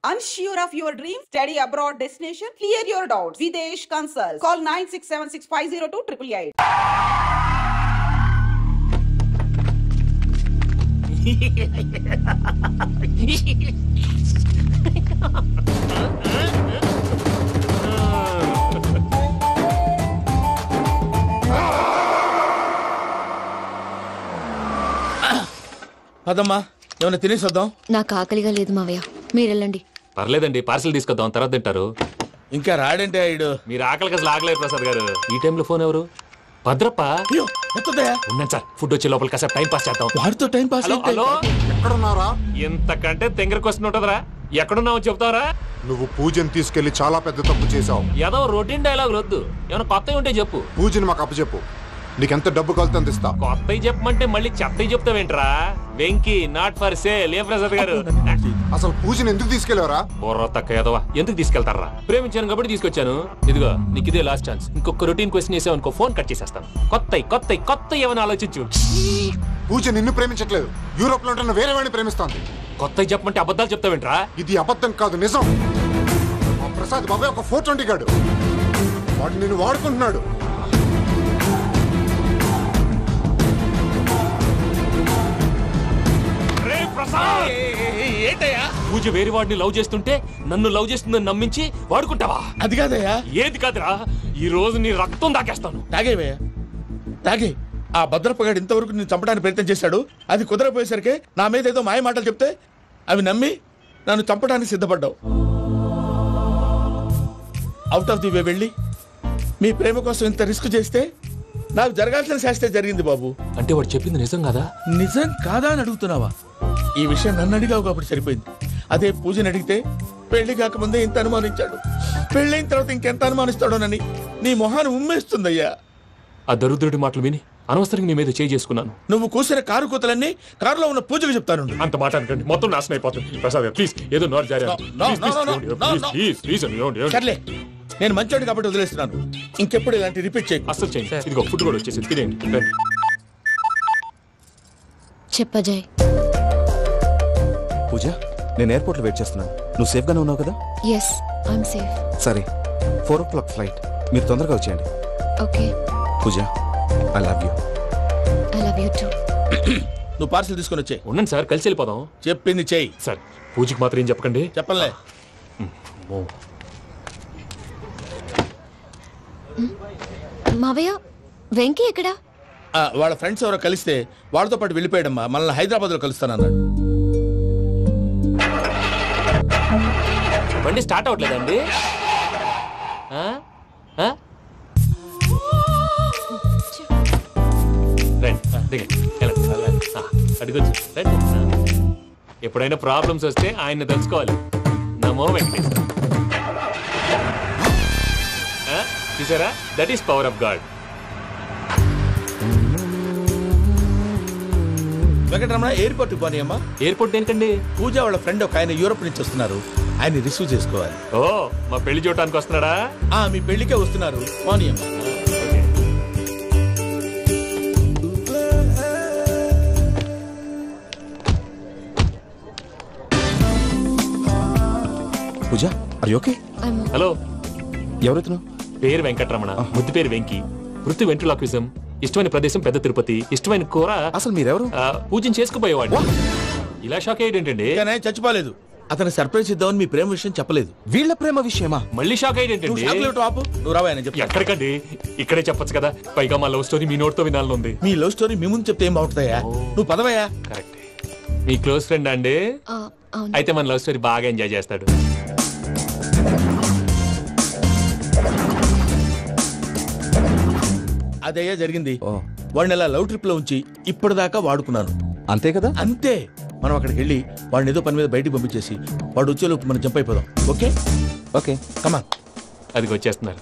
Unsure of your dream? Study abroad destination? Clear your doubts. Videsh Consult. Call 9676502888. అదమ్మా ఏమైనా తినేసి వద్దాం. నాకు ఆకలిగా లేదు మావయ్య, మీరు వెళ్ళండి. పర్లేదండి, పార్సిల్ తీసుకొద్దాం, తర్వాత తింటారు. ఇంకా రాడంటే ఆయుడు. మీరు ఆకలికి అసలు ఆగలేదు ప్రసాద్ గారు. ఈ టైంలో ఫోన్ ఎవరు? భద్రప్ప. ఉన్నాను సార్, ఫుడ్ వచ్చే లోపల కాసేపు టైం పాస్ చేద్దాం. వాడితో టైం పాస్. హలో, ఎక్కడున్నారా? ఇంతకంటే తెంగర క్వశ్చన్ ఉంటుందిరా. ఎక్కడున్నావు చెప్తావరా? నువ్వు పూజని తీసుకెళ్లి చాలా పెద్ద తప్పు చేసావు. ఏదో రొటీన్ డైలాగ్ వద్దు, ఏమైనా కొత్తవి ఉంటే చెప్పు. పూజని మాకు అప్పచెప్పు, నీకెంత డబ్బు కలితే అందిస్తా. కొత్తవి చెప్పమంటే మళ్ళీ చెత్తవి చెప్తావేంట్రా? Venky not for sale. ఏ ప్రసాద్ గారు, అసలు పూజని ఎందుకు తీసుకెళ్లేవరా? బోర్ర తక్క ఏదవా, ఎందుకు తీసుకెళ్తారా? ప్రేమించాను కాబట్టి తీసుకొచ్చాను. ఇదిగో నీకు ఇదే లాస్ట్ ఛాన్స్. ఇంకొక రొటీన్ క్వశ్చన్ చేసావు అనుకో, ఫోన్ కట్ చేసేస్తాను. కొత్త ఏమైనా ఆలోచించు. పూజ నిన్ను ప్రేమించట్లేదు, యూరోప్ లో ఉంటున్న వేరే వాడిని ప్రేమిస్తాంది. కొత్తవి చెప్పమంటే అబద్ధాలు చెప్తావేంట్రా? ఇది అబద్ధం కాదు, నిజం. మా ప్రసాద్ బాబాయ్ ఒక 420 గాడు, వాడు నిన్ను వాడుకుంటున్నాడు. పూజ వేరే వాడిని లవ్ చేస్తుంటే నన్ను లవ్ చేస్తుందని నమ్మించి వాడుకుంటావా? అది కాదయ్యా. ఏది కాదురా, ఈ రోజు నీ రక్తం దాకేస్తాను. తాగేవయ్యా, తాగే. ఆ భద్రప్పగాడు ఇంతవరకు నేను చంపడానికి ప్రయత్నం చేశాడు. అది కుదరపోయేసరికి నా మీద ఏదో మాయ మాటలు చెప్తే అవి నమ్మి నన్ను చంపడానికి సిద్ధపడ్డావు. అవుట్ ఆఫ్ ది వే వెళ్ళి మీ ప్రేమ కోసం ఇంత రిస్క్ చేస్తే నాకు జరగాల్సిన శాస్త్రే జరిగింది బాబు. అంటే వాడు చెప్పింది నిజం కదా? నిజం కాదా అని అడుగుతున్నావా? ఈ విషయం నన్ను అడిగావు కాబట్టి సరిపోయింది. అదే పూజని అడిగితే పెళ్లి కాకముందే ఇంత అనుమానించాడు, పెళ్ళైన తర్వాత ఇంకెంత అనుమానిస్తాడోనని నీ మొహాన్ని ఉమ్మేస్తుందయ్యా. ఆ దరిద్రుడి మాటలు విని అనవసరంగా నీ మీద చేయి చేసుకున్నాను. నువ్వు కూసిన కారు కూతలన్నీ కారులో ఉన్న పూజకు చెప్తాను. అంత మాట అనకండి, మొత్తం నాశనం అయిపోతుంది. ప్రసాద్ ప్లీజ్, ఏదో నోరు జారీ. సర్లే, నేను మంచోడు కాబట్టి వదిలేస్తున్నాను. ఇంకెప్పుడు ఇలాంటి రిపీట్ చేయి. అసలు చేయండి. ఇదిగో ఫుడ్ కూడా వచ్చేసి తినేయండి. చెప్పజాయ్. పూజ, నేను ఎయిర్పోర్ట్ లో వెయిట్ చేస్తున్నాను. నువ్వు సేఫ్ గానే ఉన్నావు కదా? Yes, I'm safe. సరే, 4 o'clock ఫ్లైట్. మీరు తొందరగా వచ్చేయండి. Okay. Pooja, I love you. I love you too. నువ్వు పార్సిల్ తీసుకొని వచ్చే. ఉండండి సార్, కలిసి వెళ్ళిపోదాం. చెప్పింది చెయ్యి. సార్, పూజకి మాత్రం ఏం చెప్పకండి. చెప్పలే. మావయ్య, వెంకీ ఎక్కడా? వాళ్ళ ఫ్రెండ్స్ ఎవరో కలిస్తే వాళ్ళతో పాటు వెళ్ళిపోయాడమ్మా. మనల్ని హైదరాబాద్ లో కలుస్తానన్నాడు. బండి స్టార్ట్ అవ్వట్లేదండి. అడిగొచ్చు. ఎప్పుడైనా ప్రాబ్లమ్స్ వస్తే ఆయన్ని తెలుసుకోవాలి. నమో వెంకటేశ్వర. చూసారా, that is power of God. Venkataramana, airport పోనీ అమ్మా. ఎయిర్పోర్ట్ ఏంటండి? పూజ వాళ్ళ ఫ్రెండ్ ఒక ఆయన యూరోప్ నుంచి వస్తున్నారు, ఆయన రిసీవ్ చేసుకోవాలి. ఓ, మా పెళ్లి చూడటానికి వస్తున్నాడా? మీ పెళ్లికే వస్తున్నారు. పోనీ అమ్మా. పూజ, ఆర్ యు ఓకే? హలో, ఎవరైతును? పేరు వెంకటరమణ, ముద్దు పేరు వెంకీ, వృత్తి వెంట్రులాక్విజం, ఇష్టమైన ప్రదేశం పెద్ద తిరుపతి, ఇష్టమైన కూర. అసలు మీరెవరు? పూజను చేసుకుపోయేవాడు. ఇలా షాక్ అయ్యేటండి. చచ్చిపోలేదు. అతను సర్ప్రైజ్ ఇద్దామని మీ ప్రేమ విషయం చెప్పలేదు. వీళ్ళ ప్రేమ విషయమా? మళ్ళీ షాక్ అయ్యేటండి. నువ్వు రావా చెప్పి. ఎక్కడికండి, ఇక్కడే చెప్పొచ్చు కదా. పైగా మా లవ్ స్టోరీ మీ నోటితో వినాలని ఉంది. మీ లవ్ స్టోరీ మీ ముందు చెప్తే ఏం బాగుంటుందయ్యా? నువ్వు పదవయ్యా. కరెక్ట్. మీ క్లోజ్ ఫ్రెండ్ అండి? అయితే మన లవ్ స్టోరీ బాగా ఎంజాయ్ చేస్తాడు. అదయ్యా జరిగింది. వాడిని అలా లవ్ ట్రిప్ లో ఉంచి ఇప్పటిదాకా వాడుకున్నాను. అంతే కదా? అంతే. మనం అక్కడికి వెళ్ళి వాడిని ఏదో పని మీద బయటికి పంపించేసి వాడు వచ్చేలోపు మనం జంప్ అయిపోదాం. ఓకే ఓకే, కమాన్. అది వచ్చేస్తున్నారు.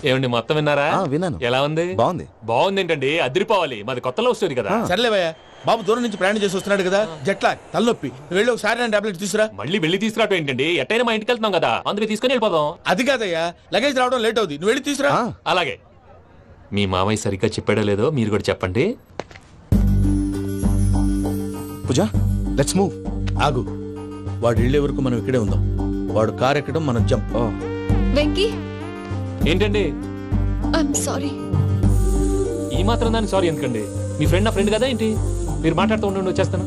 ఏమండి, మొత్తం విన్నారా? విన్నాను. ఎలా ఉంది? బాగుంది. బాగుంది ఏంటండి, అదిరిపోవాలి. మాది కొత్త లవ్ స్టోరీ కదా. సర్లేవయ్యా, బాబు దూరం నుంచి ప్రయాణం చేసి వస్తున్నాడు కదా, జట్లా తలనొప్పి. వెళ్ళి ఒకసారి టాబ్లెట్ తీసుకురా. మళ్ళీ వెళ్ళి తీసుకురావటం ఏంటండి? ఎట్టైనా మా ఇంటికి వెళ్తున్నాం కదా, అందుకే తీసుకుని వెళ్ళిపోదాం. అది కాదయ్యా, లగేజ్ రావడం లేట్ అవుతుంది. నువ్వు వెళ్ళి తీసుకురా. అలాగే. మీ మామయ్య సరిగ్గా చెప్పాడో లేదో మీరు కూడా చెప్పండి. పూజ, లెట్స్ మూవ్. ఆగు, వాడు వెళ్ళే వరకు మనం ఇక్కడే ఉందాం. వాడు కార్ ఎక్కడం మనం జంప్. వెంకీ ఏంటండి ఐఎమ్ సారీ. ఈ మాత్రం దాన్ని సారీ ఎందుకండి? మీ ఫ్రెండ్ నా ఫ్రెండ్ కదా ఏంటి? మీరు మాట్లాడుతూ ఉండండి, వచ్చేస్తాను.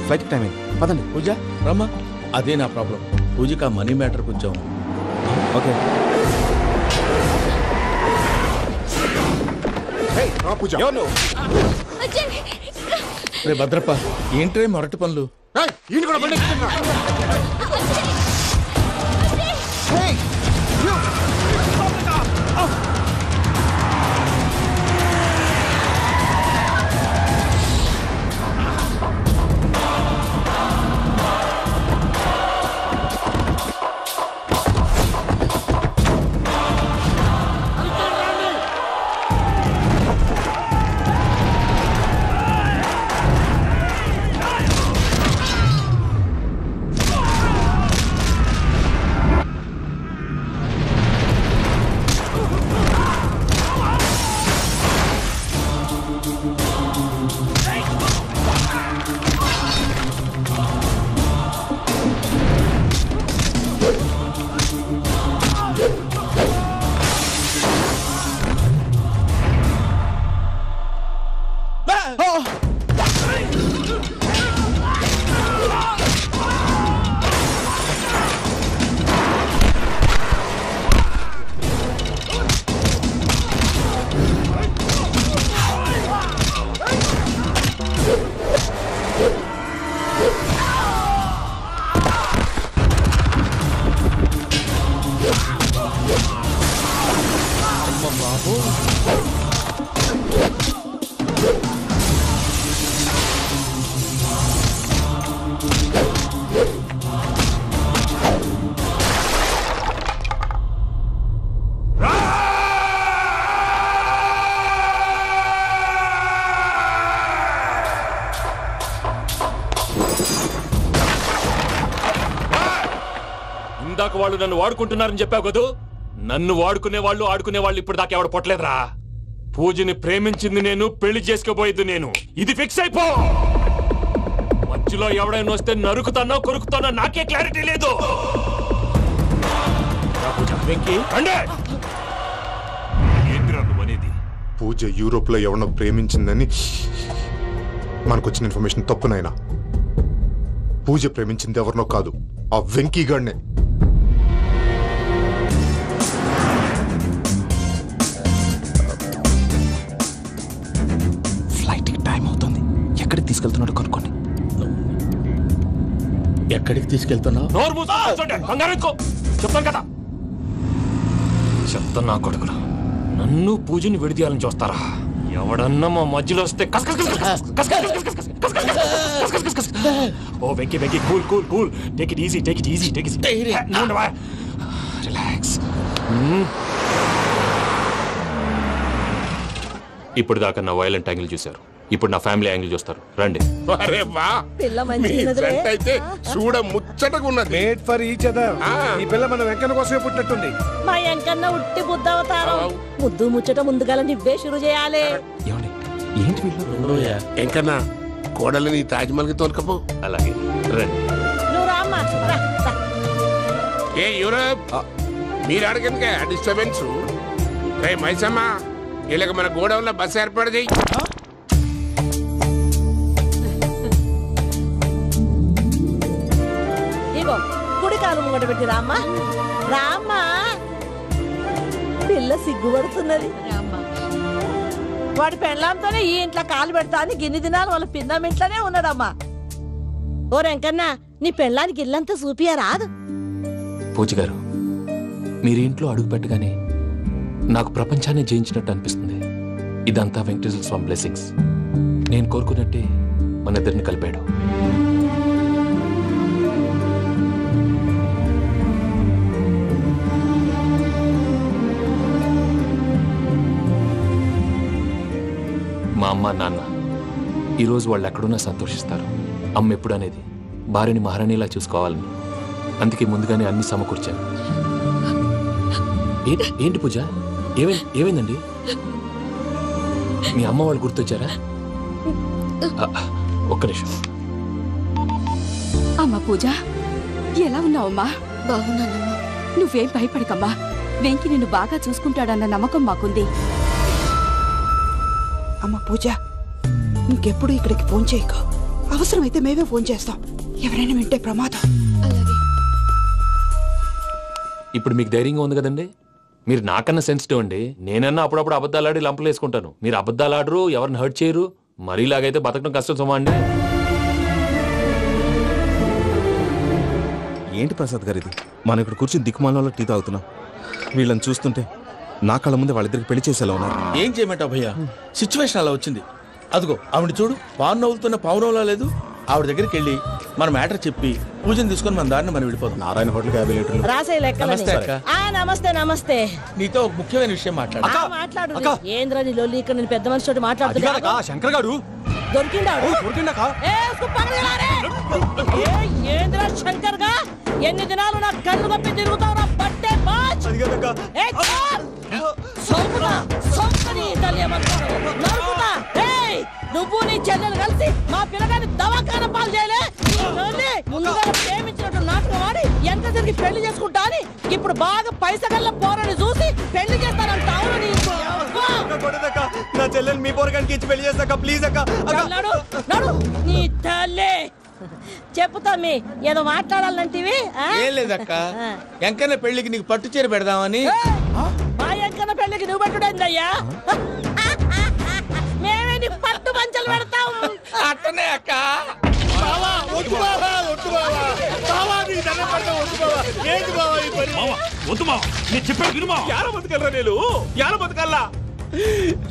ఫ్లైట్ టైం అయింది, పదండి. పూజ రమ్మా. అదే నా ప్రాబ్లం. పూజకి ఆ మనీ మ్యాటర్ కొంచెం. ఓకే. పూజ రే భద్రప్ప, ఏంట్రే మొరటి పనులు? ఈయన కూడా బండి ఎక్కుతున్నా. ఇందాక వాళ్ళు నన్ను వాడుకుంటున్నారని చెప్పావు కదూ. నన్ను వాడుకునే వాళ్ళు ఆడుకునే వాళ్ళు ఇప్పుడు దాకా ఎవడు పొట్టలేదురా. పూజని ప్రేమించింది నేను, పెళ్లి చేసుకోబోయేది నేను. ఇది ఫిక్స్ అయిపో. మధ్యలో ఎవడైనా వస్తే నరుకుతానో కొరుకుతానో నాకే క్లారిటీ లేదు. పూజ యూరోప్ లో ఎవరినో ప్రేమించిందని మనకొచ్చిన ఇన్ఫర్మేషన్ తప్పునైనా. పూజ ప్రేమించింది ఎవరినో కాదు, ఆ వెంకీ గాడినే. ఫ్లైట్ టైం అవుతుంది, ఎక్కడికి తీసుకెళ్తున్నాడు కనుక్కోండి. ఎక్కడికి తీసుకెళ్తున్నావు? చెప్తాను కదా. చెప్తాను నా కొడుకులు, నన్ను పూజని విడిదీయాలని చూస్తారా? ఎవడన్నా మా మధ్యలో వస్తే ఓ Venky Venky, cool cool cool, take it easy, take it easy, take it easy, relax. ఇప్పుడు దాకా నా వైలెంట్ యాంగిల్ చూశారు, ఇప్పుడు నా ఫ్యామిలీ యాంగిల్ చూస్తారు. రండి. అరే వా, మీ ఫ్రెండ్ అయితే చూడ ముచ్చటగా ఉన్నది. Made for each other. ఈ పిల్ల మన వెంకన్న కోసమే పుట్టినట్టుంది. మా వెంకన్న ఉట్టి బుద్ధవతారం. ముద్దు ముచ్చట ముందుగాల నువ్వే షురు చేయాలి. ఏంటి వీళ్ళు? వెంకన్న కోడలిని తాజ్మహల్ కి తోలుకపో. అలాగే రండి. నువ్వు రామ్మా. ఏ యూరప్, మీరు అడగనుక డిస్టర్బెన్స్. రే మైసమ్మ, ఇలాగ మన గోడౌన్లో బస్సు ఏర్పాటు చేయి. ఇగో కుడి కాలు ముంగట పెట్టి రామ్మా. రామ్మా, పిల్ల సిగ్గుపడుతున్నది. వాడి పెళ్ళాంతోనే ఈ ఇంట్లో కాలు పెడతా అని గిన్ని దినాలు వాళ్ళ పిన్నం ఇంట్లోనే ఉన్నాడమ్మా. ఓ వెంకన్నా, నీ పెళ్ళానికి ఇల్లంతా చూపియా రాదు. పూజ గారు, మీరు ఇంట్లో అడుగు పెట్టగానే నాకు ప్రపంచాన్ని జయించినట్టు అనిపిస్తుంది. ఇదంతా వెంకటేశ్వర స్వామి బ్లెస్సింగ్స్. నేను కోరుకున్నట్టే మన ఇద్దరిని కలిపాడు. మా అమ్మ నాన్న ఈరోజు వాళ్ళు ఎక్కడున్నా సంతోషిస్తారు. అమ్మ ఎప్పుడు అనేది భార్యని మహారాణిలా చూసుకోవాలని, అందుకే ముందుగానే అన్ని సమకూర్చాను. ఏంటి పూజ, ఏమైందండి? మీ అమ్మ వాళ్ళు గుర్తొచ్చారా? ఒక్క నిమిషం. అమ్మా పూజ, ఎలా ఉన్నావమ్మా? బాగున్నానమ్మా. నువ్వేం భయపడకమ్మా. వెంకి నిన్ను బాగా చూసుకుంటాడన్న నమ్మకం మాకుంది. అమ్మ పూజ, ఇంకెప్పుడు ఇక్కడికి ఫోన్ చేయకు. అవసరమైతే మేమే ఫోన్ చేస్తాం. ఎవరైనా వింటే ప్రమాదం. అలాగే. ఇప్పుడు మీకు ధైర్యంగా ఉంది కదండి? మీరు నాకన్నా సెన్సిటివ్ అండి. నేనన్నా అప్పుడప్పుడు అబద్ధాలాడి లంపలు వేసుకుంటాను. మీరు అబద్ధాలాడరు, ఎవరిని హర్ట్ చేయరు. మరీలాగైతే బతకడం కష్టం సుమా అండి. ఏంటి ప్రసాద్ గారు ఇది? మనం ఇక్కడ కూర్చుని దిక్కుమాలలో టీ తాగుతున్నాం. వీళ్ళని చూస్తుంటే నా కళ్ళ ముందే వాళ్ళిద్దరికి పెళ్లి చేసేలా ఉన్నారు. ఏం చేయమంటావు భయ్యా? సిచ్యువేషన్ అలా వచ్చింది. అదిగో ఆవిడ చూడు, పావు నవ్వులుతున్న పావునవ్వులా లేదు. ఆవిడ దగ్గరికి వెళ్ళి మన మ్యాటర్ చెప్పి పూజను తీసుకొని మన దారిని మనం విడిపోతాం. నారాయణ హోటల్ 50 లీటర్లు. రాసే లెక్కలని. నమస్తే అక్క. నమస్తే నమస్తే. నీతో ఒక ముఖ్యమైన విషయం మాట్లాడు. మాట్లాడు. ఏంద్రని లొల్లి ఇక్కడ నేను పెద్ద మనిషి మాట్లాడుతున్నా. శంకర్ గారు దొరికిందాడు. ఏంద్ర శంకర్ గా ఎన్ని దినాలు నా కళ్ళు కప్పి తిరుగుతావు నా పట్టే బాచ్. నువ్వు నీ చెల్లెలు కలిసి మా పిల్లగాని దవాఖాన పాలు చేయలే. ముందుగా ప్రేమించినట్టు నాటకం ఆడి ఎంత తిరిగి పెళ్లి చేసుకుంటా అని ఇప్పుడు బాగా పైసగల్ల పోరని చూసి పెళ్లి చేస్తానంట. నా చెల్లెలు మీ పోరగానికి ఇచ్చి పెళ్లి చేస్తాక ప్లీజ్ అక్క. నడు నీ తల్లి. చెప్పుతా మీ ఏదో మాట్లాడాలంటివి. ఏం లేదక్క, ఎంకన్న పెళ్లికి నీకు పట్టు చీర పెడదామని. మా ఎంకన్న పెళ్లికి నువ్వు పెట్టుడేందయ్యా? మేమే నీ పట్టు పంచలు పెడతాం. అట్టనే అక్క.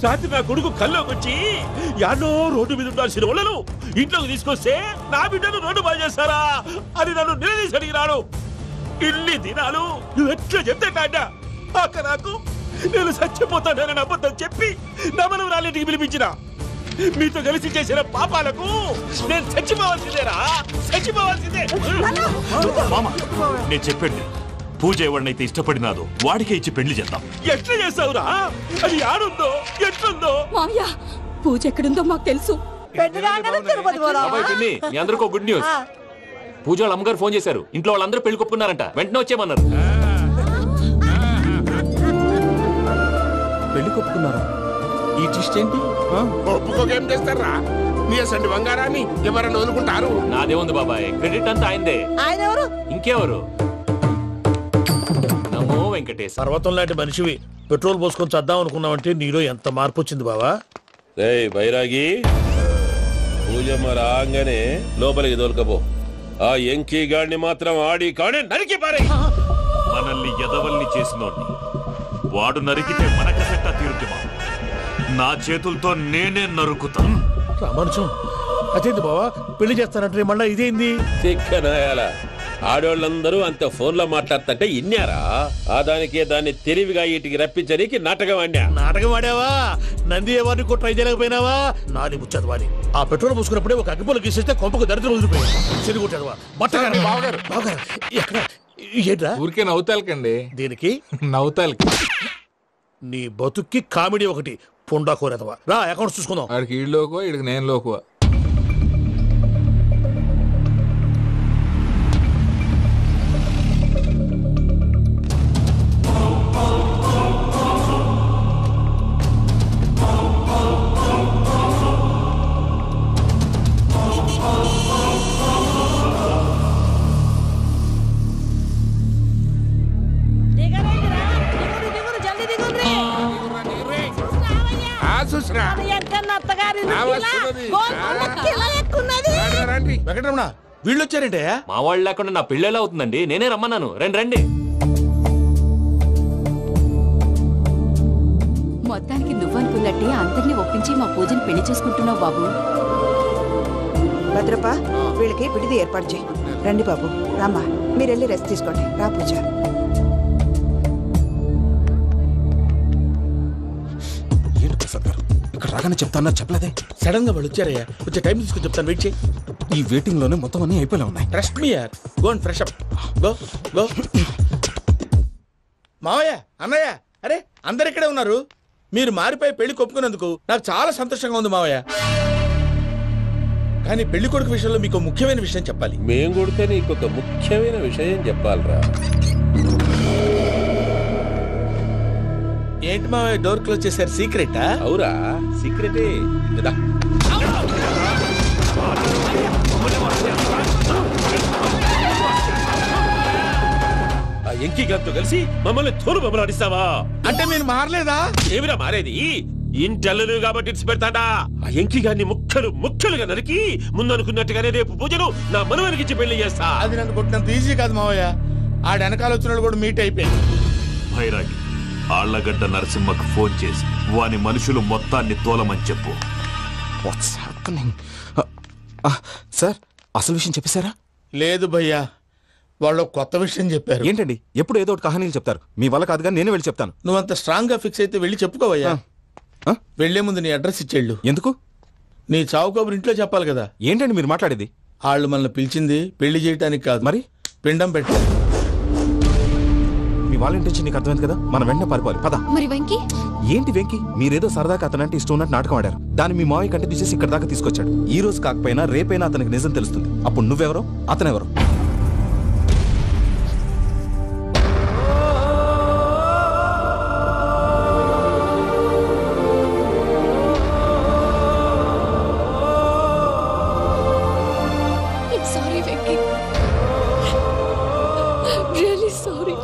రాత్రి నా కొడుకు కల్లోకి వచ్చి యాడో రోడ్డు మీద ఉండాల్సిన వాళ్ళను ఇంట్లోకి తీసుకొస్తే నా బిడ్డను రోడ్డు బాగా చేస్తారా అని నన్ను నిలదీసి అడిగినాడు. ఇన్ని దినాలు నువ్వు ఎట్లా చెప్తే కాట అక్క నాకు నేను చచ్చిపోతానని అబద్ధం చెప్పి నమ్మను రాలింటికి పిలిపించిన. మీతో కలిసి చేసిన పాపాలకు నేను చచ్చిపోవాల్సిందేరా, చచ్చిపోవాల్సిందే. నేను చెప్పండి, పూజ ఎవరినైతే ఇష్టపడినాదో వాడికే ఇచ్చి పెళ్లి చేద్దాం. ఎట్లా చేస్తావురా? అది ఆడుందో ఎట్లుందో. మామయ్య, పూజ ఎక్కడుందో మాకు తెలుసు. మీ అందరికీ గుడ్ న్యూస్. పూజ వాళ్ళ అమ్మగారు ఫోన్ చేశారు. ఇంట్లో వాళ్ళందరూ పెళ్లి కొప్పుకున్నారంట. వెంటనే వచ్చేయమన్నారు. పెళ్లి కొప్పుకున్నారా? ఈ ట్విస్ట్ ఏంటి? ఒప్పుకోకేం చేస్తారా? నీ అసంటి బంగారాన్ని ఎవరన్నా వదులుకుంటారు? నాదే ఉంది బాబాయ్, క్రెడిట్ అంతా ఆయనదే. ఆయన ఎవరు? ఇంకెవరు? నమో వెంకటేశ్. పర్వతం లాంటి మనిషివి పెట్రోల్ పోసుకొని చద్దాం అనుకున్నావంటే నీలో ఎంత మార్పు వచ్చింది బావా. బైరాగి, పూజమ్మ రాగానే లోపలికి దొరకపో. ఆ ఎంకీ గాడిని మాత్రం ఆడి కాడే నరికి పారే. మనల్ని ఎదవల్ని చేసినోడ్ని వాడు నరికితే మనక సెట్ట తీరుతుమా? నా చేతులతో నేనే నరుకుతాను. రామానుజం, అదేంది బావా పెళ్లి చేస్తానంటే మళ్ళా ఇదేంది? చిక్కనాయాల ఆడోళ్ళందరూ అంత ఫోన్ లో మాట్లాడుతుంటే ఇన్నారా? ఆ దానికే దాన్ని తెలివిగా వీటికి రప్పించడానికి నాటకం ఆడా. నాటకం ఆడావా? నంది ఎవరిని కూడా ట్రై చేయలేకపోయినావా? నాది ముచ్చదు వాడి. ఆ పెట్రోల్ పోసుకున్నప్పుడే ఒక అగ్గిపోలు గీసేస్తే కొంపకు దరిద్రం వదిలిపోయాడు. చెరుగుంటాడు బట్టగారు. బావగారు బావగారు ఎక్కడ ఏంట్రా? ఊరికే నవ్వుతాలకండి. దీనికి నవ్వుతాలకి నీ బతుక్కి కామెడీ ఒకటి. పొండా కోరేదవా రా, అకౌంట్స్ చూసుకుందాం. వాడికి ఈడు లోకువ, ఈడికి నేను లోకువ. వెంకటరమణ, వీళ్ళు వచ్చారంటే? మా వాళ్ళు లేకుండా నా పెళ్ళేలా అవుతుందండి? నేనే రమ్మన్నాను. రండి రండి. మొత్తానికి నువ్వనుకున్నట్టే అందరినీ ఒప్పించి మా పూజను పెళ్లి చేసుకుంటున్నావు బాబు. భద్రప్ప, వీళ్ళకి విడిది ఏర్పాటు చేయి. రండి బాబు, రామ్మా, మీరు వెళ్ళి రెస్ట్ తీసుకోండి. రా పూజ. ఏంటి ప్రసాద్ గారు ఇక్కడ రాగానే చెప్తాను చెప్పలేదే? సడన్ గా వాళ్ళు వచ్చారయ్యా. వచ్చే టైం తీసుకొని చెప్తాను, వెయిట్ చేయి. ఈ వెయిటింగ్ లోనే మొత్తం అన్ని అయిపోయినా ఉన్నాయి. ట్రస్ట్ మీ యార్. Go and fresh up. Go go. మావయ్య, అన్నయ్య, అరే అందరు ఇక్కడే ఉన్నారు. మీరు మారిపోయి పెళ్లి కొప్పుకున్నందుకు నాకు చాలా సంతోషంగా ఉంది మావయ్య. కానీ పెళ్లి కొడుకు విషయంలో మీకు ముఖ్యమైన విషయం చెప్పాలి. మేం కొడితే నీకు ఒక ముఖ్యమైన విషయం చెప్పాలరా. ఏంటి మావయ్య డోర్ క్లోజ్ చేశారు? సీక్రెటా? అవురా, సీక్రెటే. ఆ ఎంకి గారితో కలిసి మమ్మల్ని తోలు బొమ్మలాడిస్తావా? అంటే మీరు మారలేదా? ఏమిరా మారేది? ఇంటల్లు కాబట్టి ఇచ్చి పెడతాడా? ఆ ఎంకి గారిని ముక్కలుగా నరికి ముందనుకున్నట్టుగానే రేపు పూజలు నా మనవనికి ఇచ్చి పెళ్లి చేస్తా. అది నన్ను కొట్టినంత ఈజీ కాదు మావయ్య. ఆడ వెనకాల వచ్చిన కూడా మీట్ అయిపోయింది. భైరాగి ఆళ్లగడ్డ నరసింహకు ఫోన్ చేసి వాని మనుషులు మొత్తాన్ని తోలమని చెప్పు. సార్ అసలు విషయం చెప్పేశారా? లేదు భయ్యా, వాళ్ళు కొత్త విషయం చెప్పారు. ఏంటండి ఎప్పుడు ఏదో ఒకటి కహానీలు చెప్తారు. మీ వల్ల కాదుగా నేనే వెళ్ళి చెప్తాను. నువ్వంత స్ట్రాంగ్ గా ఫిక్స్ అయితే వెళ్ళి చెప్పుకోవయ్యా. వెళ్లే ముందు నీ అడ్రస్ ఇచ్చేళ్ళు. ఎందుకు? నీ చావు కబురు ఇంట్లో చెప్పాలి కదా. ఏంటండి మీరు మాట్లాడేది? వాళ్ళు మనల్ని పిలిచింది పెళ్లి చేయడానికి కాదు, మరి పిండం పెట్టారు. మీ వాళ్ళ ఇంటెన్షన్ నీకు అర్థమైంది కదా. మనం వెంటనే పారిపోవాలి. పద. మరి వెంకీ? ఏంటి వెంకీ? మీరేదో సరదాగా అతనంటే ఇష్టం ఉన్నట్టు నాటకం ఆడారు. దాన్ని మీ మావయ్య కంటే తీసేసి ఇక్కడ దాకా తీసుకొచ్చాడు. ఈ రోజు కాకపోయినా రేపైనా అతనికి నిజం తెలుస్తుంది. అప్పుడు నువ్వెవరో అతనెవరో. Sorry Venky, really sorry.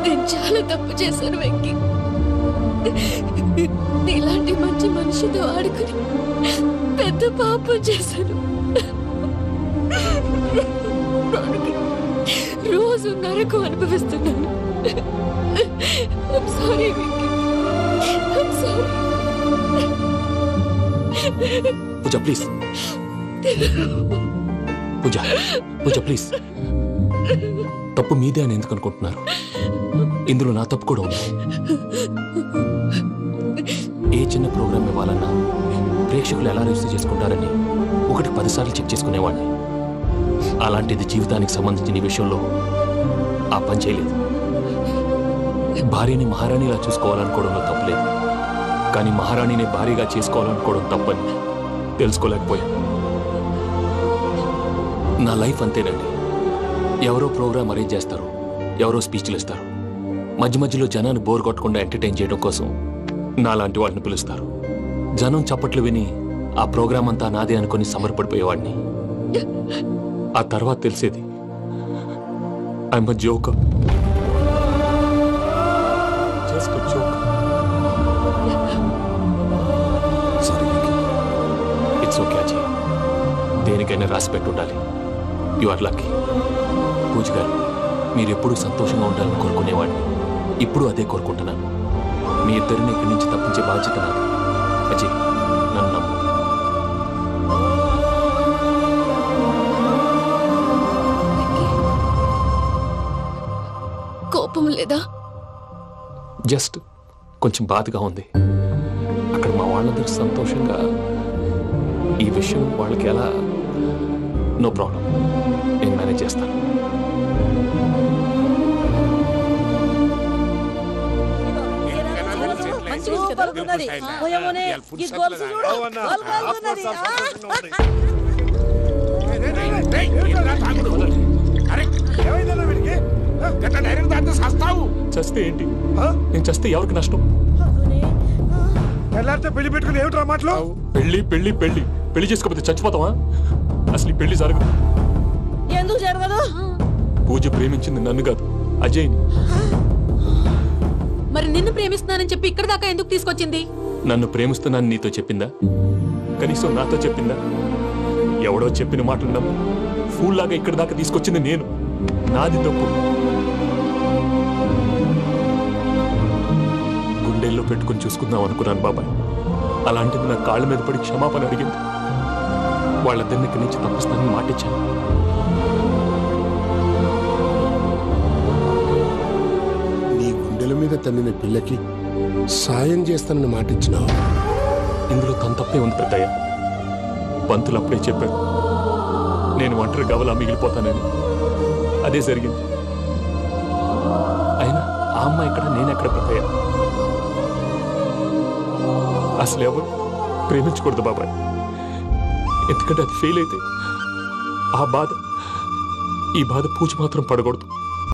నేను చాలా తప్పు చేశాను వెంకీ. నీలాంటి మంచి మనిషితో ఆడుకుని పెద్ద పాపం చేశాను. రోజు నరకం అనుభవిస్తున్నాను. Sorry Venky, sorry. Pooja please, Pooja please. తప్పు మీదే అని ఎందుకు అనుకుంటున్నారు? ఇందులో నా తప్పు కూడా ఉంది. ఏ చిన్న ప్రోగ్రామ్ ఇవ్వాలన్నా ప్రేక్షకులు ఎలా రిసీవ్ చేసుకుంటారని 1-10 సార్లు చెక్ చేసుకునేవాడిని. అలాంటిది జీవితానికి సంబంధించిన ఈ విషయంలో ఆ పని చేయలేదు. భార్యని మహారాణిలా చూసుకోవాలనుకోవడంలో తప్పులేదు, కానీ మహారాణిని భారీగా చేసుకోవాలనుకోవడం తప్పని తెలుసుకోలేకపోయాను. నా లైఫ్ అంతేనండి. ఎవరో ప్రోగ్రామ్ అరేంజ్ చేస్తారు, ఎవరో స్పీచ్లు ఇస్తారు, మధ్య మధ్యలో జనాన్ని బోర్ కొట్టకుండా ఎంటర్టైన్ చేయడం కోసం నాలాంటి వాళ్ళని పిలుస్తారు. జనం చప్పట్లు విని ఆ ప్రోగ్రామ్ అంతా నాదే అనుకుని సమర్పడిపోయేవాడిని. ఆ తర్వాత తెలిసేది I'm a joker, just a joker. It's okay Ajay, దేనికైనా రాసి పెట్టుండాలి. You are lucky. పూజ గారు, మీరు ఎప్పుడూ సంతోషంగా ఉండాలని కోరుకునేవాడిని. ఇప్పుడు అదే కోరుకుంటున్నాను. మీ ఇద్దరిని ఇక్కడి నుంచి తప్పించే బాధ్యత నాది. అజయ్, నన్ను నమ్ము. కోపం లేదా? జస్ట్ కొంచెం బాధగా ఉంది. అక్కడ మా వాళ్ళందరూ సంతోషంగా ఈ విషయం వాళ్ళకి ఎలా. నో ప్రాబ్లం, నేను మేనేజ్ చేస్తాను. చస్తే ఏంటి? నేను చస్తే ఎవరికి నష్టం? పెళ్లి పెట్టుకుని ఏమిట్రా మాటలు? పెళ్లి పెళ్లి పెళ్లి పెళ్లి చేసుకోకపోతే చచ్చిపోతావా? అసలు ఈ పెళ్లి జరగదు. ఎందుకు జరగదు? పూజ ప్రేమించింది నన్ను కాదు, అజయ్ని. మరి నిన్ను ప్రేమిస్తున్నానని చెప్పి ఇక్కడ దాకా ఎందుకు తీసుకొచ్చింది? నన్ను ప్రేమిస్తున్నాను నీతో చెప్పిందా? కనీసం నాతో చెప్పిందా? ఎవడో చెప్పిన మాటలు నమ్ము ఫూల్ లాగా ఇక్కడ దాకా తీసుకొచ్చింది నేను. నాది తప్పు. గుండెల్లో పెట్టుకుని చూసుకుందాం అనుకున్నాను బాబాయ్. అలాంటిది నా కాళ్ళ మీద పడి క్షమాపణ అడిగింది. వాళ్ళిద్దరిని ఇక్కడి నుంచి తప్పిస్తానని మాటిచ్చాను. నీ గుండెల మీద తన్నిన పిల్లకి సాయం చేస్తానని మాటిచ్చినావు. ఇందులో తన తప్పే ఉంది పెద్దయ్య. పంతులు అప్పుడే చెప్పారు నేను ఒంటరి గవలా మిగిలిపోతానని. అదే జరిగింది. అయినా ఆ అమ్మాయి ఎక్కడ, నేనెక్కడ బ్రతయ్యా? అసలు ఎవరు ప్రేమించకూడదు బాబాయ్. ఎందుకంటే అది ఫెయిల్ అయితే ఈ బాధ పూజ మాత్రం పడకూడదు.